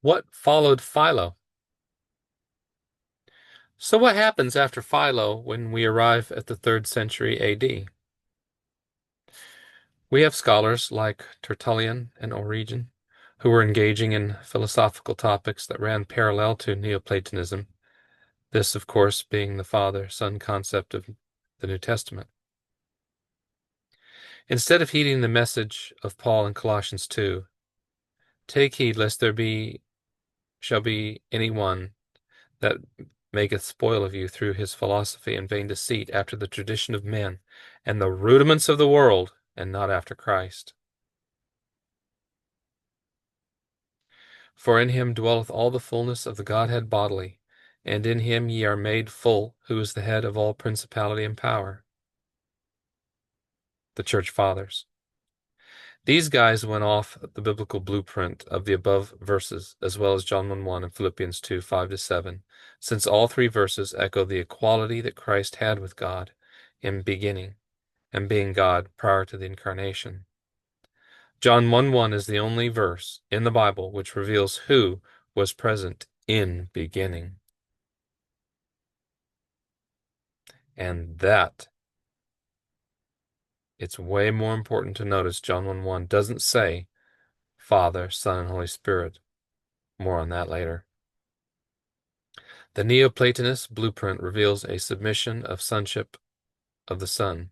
What followed Philo? So what happens after Philo when we arrive at the 3rd century AD? We have scholars like Tertullian and Origen who were engaging in philosophical topics that ran parallel to Neoplatonism, this, of course, being the Father-Son concept of the New Testament. Instead of heeding the message of Paul in Colossians 2, take heed lest shall be any one that maketh spoil of you through his philosophy and vain deceit, after the tradition of men, and the rudiments of the world, and not after Christ. For in him dwelleth all the fullness of the Godhead bodily, and in him ye are made full, who is the head of all principality and power. The Church Fathers. These guys went off the biblical blueprint of the above verses, as well as John 1:1 and Philippians 2:5-7, since all three verses echo the equality that Christ had with God in beginning, and being God prior to the incarnation. John 1:1 is the only verse in the Bible which reveals who was present in beginning. And that, it's way more important to notice John 1:1 doesn't say Father, Son, and Holy Spirit. More on that later. The Neoplatonist blueprint reveals a submission of sonship of the Son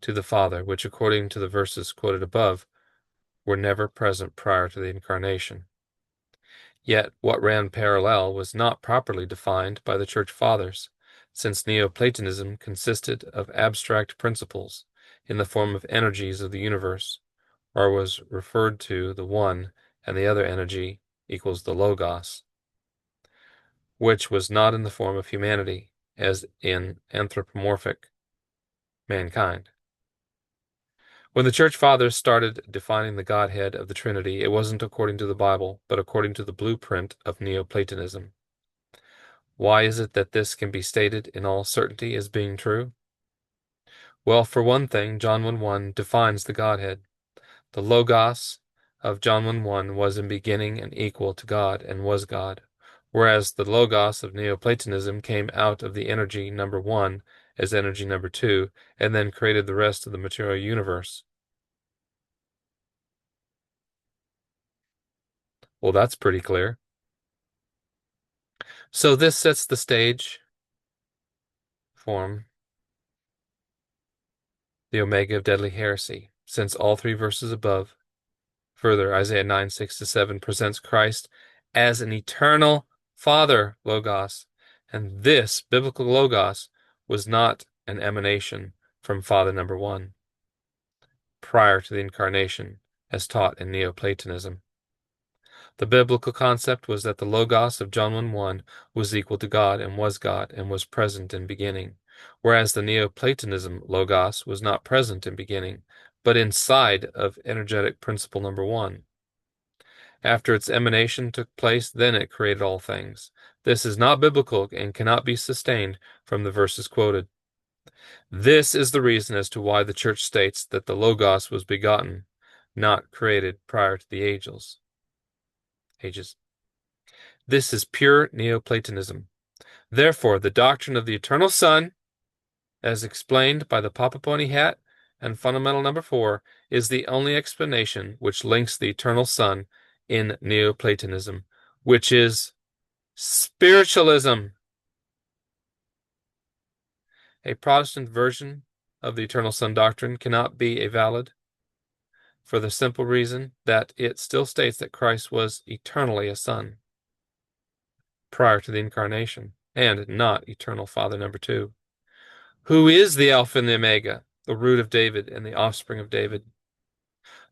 to the Father, which, according to the verses quoted above, were never present prior to the incarnation. Yet what ran parallel was not properly defined by the Church Fathers, since Neoplatonism consisted of abstract principles in the form of energies of the universe, or was referred to the one and the other energy equals the Logos, which was not in the form of humanity, as in anthropomorphic mankind. When the Church Fathers started defining the Godhead of the Trinity, it wasn't according to the Bible, but according to the blueprint of Neoplatonism. Why is it that this can be stated in all certainty as being true? Well, for one thing, John 1:1 defines the Godhead. The Logos of John 1:1 was in beginning and equal to God and was God, whereas the Logos of Neoplatonism came out of the energy number one as energy number two, and then created the rest of the material universe. Well, that's pretty clear. So this sets the stage for the Omega of deadly heresy, since all three verses above. Further, Isaiah 9:6-7 presents Christ as an eternal Father Logos, and this biblical Logos was not an emanation from Father number one prior to the incarnation, as taught in Neoplatonism. The biblical concept was that the Logos of John 1:1 was equal to God and was present in beginning, whereas the Neoplatonism Logos was not present in beginning, but inside of energetic principle number one. After its emanation took place, then it created all things. This is not biblical and cannot be sustained from the verses quoted. This is the reason as to why the Church states that the Logos was begotten, not created prior to the ages. This is pure Neoplatonism. Therefore, the doctrine of the eternal Son, as explained by the Papa Pony Hat and fundamental number 4, is the only explanation which links the eternal Son in Neoplatonism, which is spiritualism. A Protestant version of the eternal Son doctrine cannot be a valid for the simple reason that it still states that Christ was eternally a Son prior to the incarnation, and not eternal Father number 2, who is the Alpha and the Omega, the root of David and the offspring of David.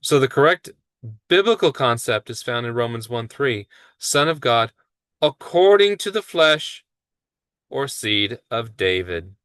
So the correct biblical concept is found in Romans 1:3, Son of God according to the flesh, or seed of David.